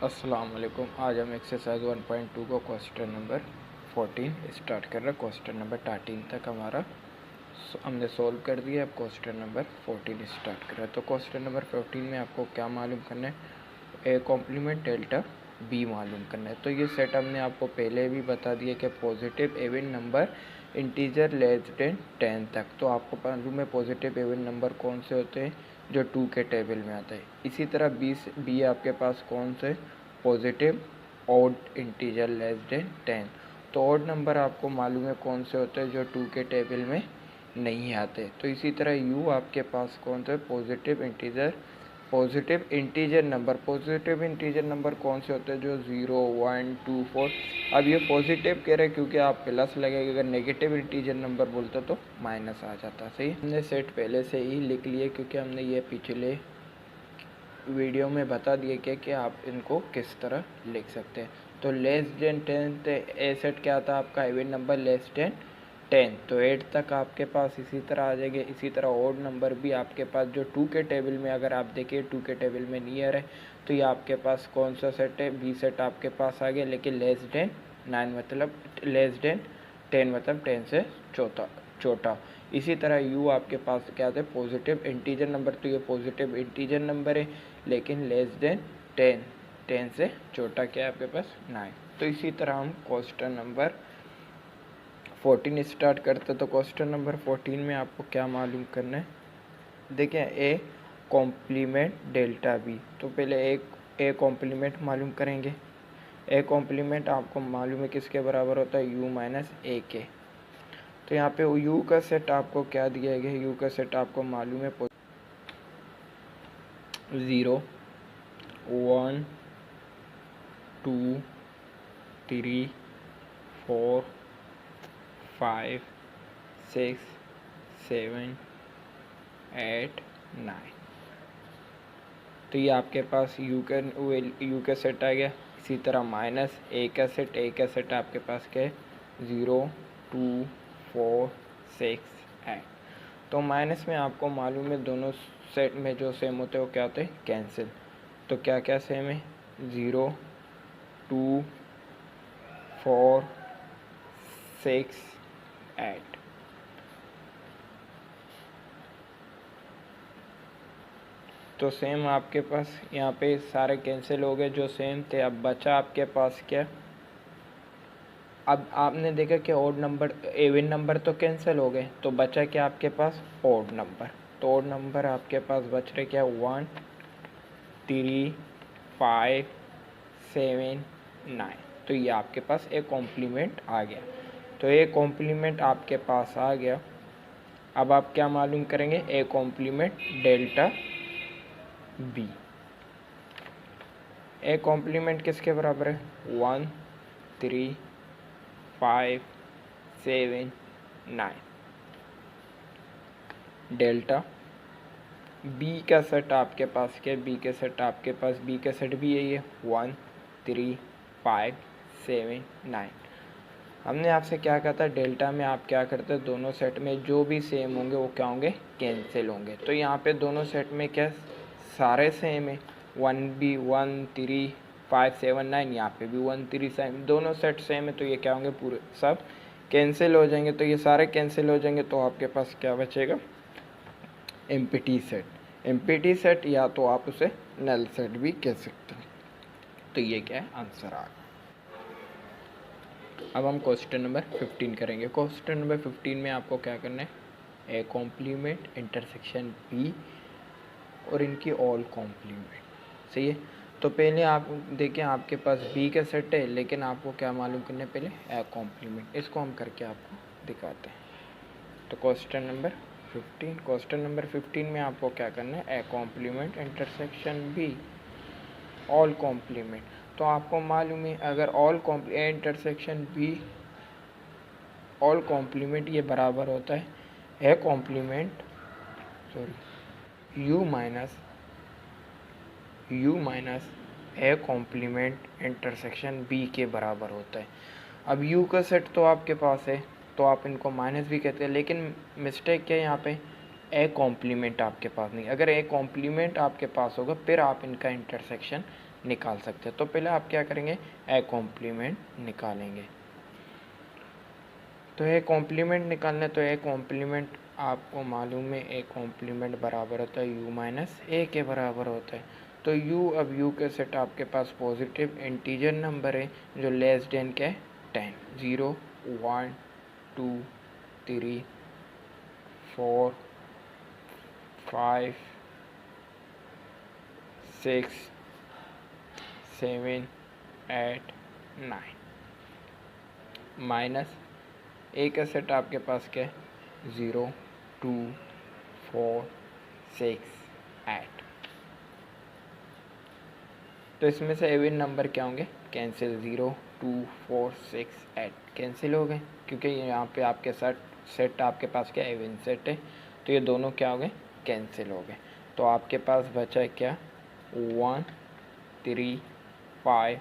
अस्सलाम वालेकुम। आज हम एक्सरसाइज 1.2 को क्वेश्चन नंबर 14 स्टार्ट कर रहे हैं। क्वेश्चन नंबर 13 तक हमारा हमने सोल्व कर दिया। अब क्वेश्चन नंबर 14 स्टार्ट कर रहे हैं। तो क्वेश्चन नंबर 14 में आपको क्या मालूम करना है? ए कॉम्प्लीमेंट डेल्टा बी मालूम करना है। तो ये सेट हमने आपको पहले भी बता दिया कि positive even number integer less than 10 तक। तो आपको मालूम है पॉजिटिव इवन नंबर कौन से होते हैं, जो 2 के टेबल में आता है। इसी तरह बी आपके पास कौन से positive odd integer less than 10। तो ऑड नंबर आपको मालूम है कौन से होते हैं, जो 2 के टेबल में नहीं आते। तो इसी तरह यू आपके पास कौन से पॉजिटिव इंटीजर नंबर कौन से होते हैं, जो 0 1 2 4। अब ये पॉजिटिव कह रहे हैं क्योंकि आप प्लस लगेगा, अगर नेगेटिव इंटीजर नंबर बोलते तो माइनस आ जाता। सही, हमने सेट पहले से ही लिख लिए क्योंकि हमने ये पिछले वीडियो में बता दिया कि आप इनको किस तरह लिख सकते हैं। तो लेस देन 10 ए सेट क्या था आपका, इवन नंबर लेस देन 10। तो 8 तक आपके पास इसी तरह आ जाएंगे। इसी तरह ऑड नंबर भी आपके पास जो 2 के टेबल में, अगर आप देखिए 2 के टेबल में नहीं आ रहे, तो ये आपके पास कौन सा सेट है, बी सेट आपके पास आ गया। लेकिन लेस देन 9 मतलब लेस देन 10 मतलब 10 से छोटा। इसी तरह यू आपके पास क्या था, पॉजिटिव इंटीजर नंबर। तो ये पॉजिटिव इंटीजर नंबर है लेकिन लेस देन 10 से छोटा क्या है आपके पास, 9। तो इसी तरह हम क्वेश्चन नंबर 14 स्टार्ट करते। तो क्वेश्चन नंबर 14 में आपको क्या मालूम करना है, देखिए ए कॉम्प्लीमेंट डेल्टा बी। तो पहले एक ए कॉम्प्लीमेंट मालूम करेंगे। ए कॉम्प्लीमेंट आपको मालूम है किसके बराबर होता है, यू माइनस ए के। तो यहाँ पे यू का सेट आपको क्या दिया गया है, यू का सेट आपको मालूम है 0 1 2 3 4 5 6 7 8 9। तो ये आपके पास यू का सेट आ गया। इसी तरह माइनस ए का सेट आपके पास क्या है, 0 2 4 6 8। तो माइनस में आपको मालूम है दोनों सेट में जो सेम होते हैं वो क्या होते हैं, कैंसिल। तो क्या क्या सेम है, 0 2 4 6 8। तो सेम आपके पास यहाँ पे सारे कैंसिल हो गए जो सेम थे। अब बचा आपके पास क्या, अब आपने देखा कि ऑड नंबर इवन नंबर तो कैंसिल हो गए, तो बचा क्या आपके पास, ऑड नंबर। तो ऑड नंबर आपके पास बच रहे क्या, 1 3 5 7 9। तो ये आपके पास एक कॉम्प्लीमेंट आ गया। तो एक कॉम्प्लीमेंट आपके पास आ गया। अब आप क्या मालूम करेंगे, A complement delta B. A complement किसके बराबर है, 1 3 5 7 9। डेल्टा बी का सेट आपके पास क्या, बी के सेट आपके पास बी का सेट भी यही है, 1 3 5 7 9। हमने आपसे क्या कहा था, डेल्टा में आप क्या करते हैं, दोनों सेट में जो भी सेम होंगे वो क्या होंगे, कैंसिल होंगे। तो यहाँ पे दोनों सेट में क्या सारे सेम है, 1 भी 1 3 5 7 9, यहाँ पे भी 1 3 7, दोनों सेट सेम है। तो ये क्या होंगे, पूरे सब कैंसिल हो जाएंगे। तो ये सारे कैंसिल हो जाएंगे तो आपके पास क्या बचेगा, एम्प्टी सेट। एम्प्टी सेट या तो आप उसे नल सेट भी कह सकते हैं। तो ये क्या है, आंसर आ गया। अब हम क्वेश्चन नंबर 15 करेंगे। क्वेश्चन नंबर 15 में आपको क्या करना है, ए कॉम्प्लीमेंट इंटरसेक्शन बी और इनकी ऑल कॉम्प्लीमेंट। सही है। तो पहले आप देखें आपके पास बी का सेट है लेकिन आपको क्या मालूम करना है, पहले ए कॉम्प्लीमेंट। इसको हम करके आपको दिखाते हैं। तो क्वेश्चन नंबर 15 में आपको क्या करना है, A complement intersection B all complement. तो आपको मालूम है अगर इंटरसेक्शन बी ऑल कॉम्प्लीमेंट ये बराबर होता है A complement U minus A complement intersection B के बराबर होता है। अब यू का सेट तो आपके पास है तो आप इनको माइनस भी कहते हैं, लेकिन मिस्टेक क्या है यहाँ पे, ए कॉम्प्लीमेंट आपके पास नहीं। अगर ए कॉम्प्लीमेंट आपके पास होगा फिर आप इनका इंटरसेक्शन निकाल सकते हैं। तो पहले आप क्या करेंगे, ए कॉम्प्लीमेंट निकालेंगे। तो ए कॉम्प्लीमेंट निकालना, तो ए कॉम्प्लीमेंट आपको मालूम है, ए कॉम्प्लीमेंट बराबर होता है यू माइनस ए के बराबर होता है। तो यू, अब यू के सेट आपके पास पॉजिटिव इंटीजर नंबर है जो लेस देन के 10, 0 1 2 3 4 5 6 7 8 9 माइनस ए का सेट आपके पास क्या है, 0 2 4 6 8। तो इसमें से इवन नंबर क्या होंगे, कैंसिल, 0 2 4 6 8 कैंसिल हो गए, क्योंकि यहाँ पे आपके सेट आपके पास क्या इवन सेट है, तो ये दोनों क्या हो गए, कैंसिल हो गए। तो आपके पास बचा है क्या, 1 3 5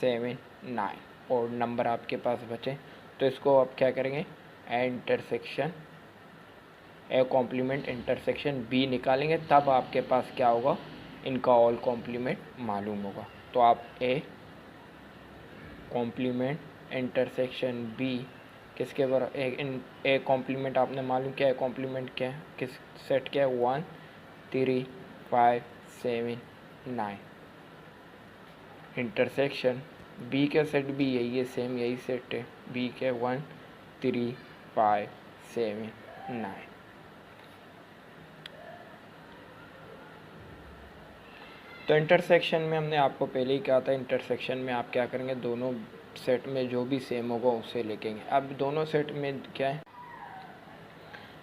7 9 और नंबर आपके पास बचे। तो इसको आप क्या करेंगे, intersection A complement intersection B निकालेंगे, तब आपके पास क्या होगा, इनका ऑल कॉम्प्लीमेंट मालूम होगा। तो आप ए कॉम्प्लीमेंट इंटरसेक्शन बी किसके बराबर, ए कॉम्प्लीमेंट आपने मालूम किया, ए कॉम्प्लीमेंट क्या है, किस सेट क्या है, 1 3 5 7 9। इंटरसेक्शन बी का सेट भी यही है, सेम यही सेट है, बी के 1 3 5 7 9। तो इंटरसेक्शन में हमने आपको पहले ही कहा था, इंटरसेक्शन में आप क्या करेंगे, दोनों सेट में जो भी सेम होगा उसे लिखेंगे। अब दोनों सेट में क्या है,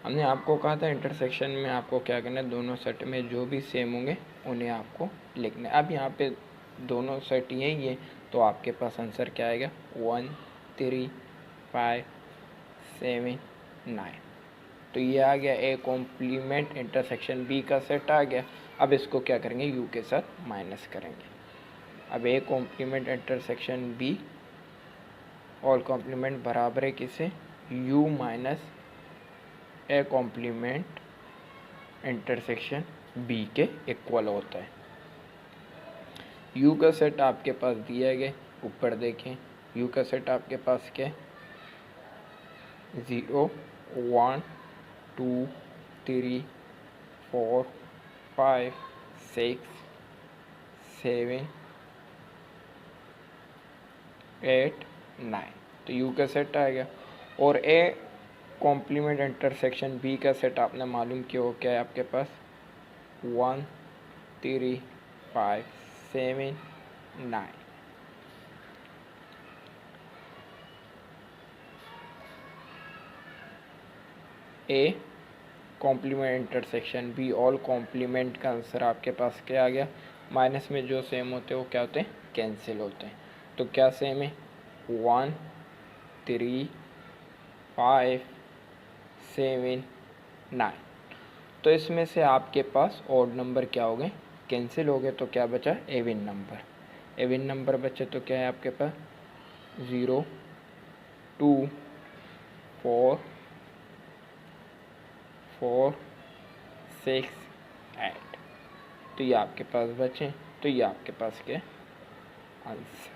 हमने आपको कहा था इंटरसेक्शन में आपको क्या करना है, दोनों सेट में जो भी सेम होंगे उन्हें आपको लिखना है। अब यहाँ पे दोनों सेट यही है, तो आपके पास आंसर क्या आएगा, 1 3 5 7 9। तो ये आ गया ए कॉम्प्लीमेंट इंटरसेक्शन बी का सेट आ गया। अब इसको क्या करेंगे, यू के साथ माइनस करेंगे। अब A complement intersection B all complement बराबर है किसे, U minus A complement intersection B के इक्वल होता है। यू का सेट आपके पास दिया गया, ऊपर देखें, यू का सेट आपके पास क्या है, 0 1 2 3 4 5 6 7 8 9। तो यू का सेट आ गया। और ए कॉम्प्लीमेंट इंटरसेक्शन बी का सेट आपने मालूम किया हो, क्या है आपके पास, 1 3 5 7 9। A complement intersection B all complement का आंसर आपके पास क्या आ गया, माइनस में जो सेम होते हैं वो क्या होते हैं, कैंसिल होते हैं। तो क्या सेम है, 1 3 5 7 9। तो इसमें से आपके पास ऑड नंबर क्या हो गए, कैंसिल हो गए। तो क्या बचा, एवन नंबर, एवन नंबर बचे। तो क्या है आपके पास, 0 2 4 4 6 8। तो ये आपके पास बचे। तो ये आपके पास क्या आंसर।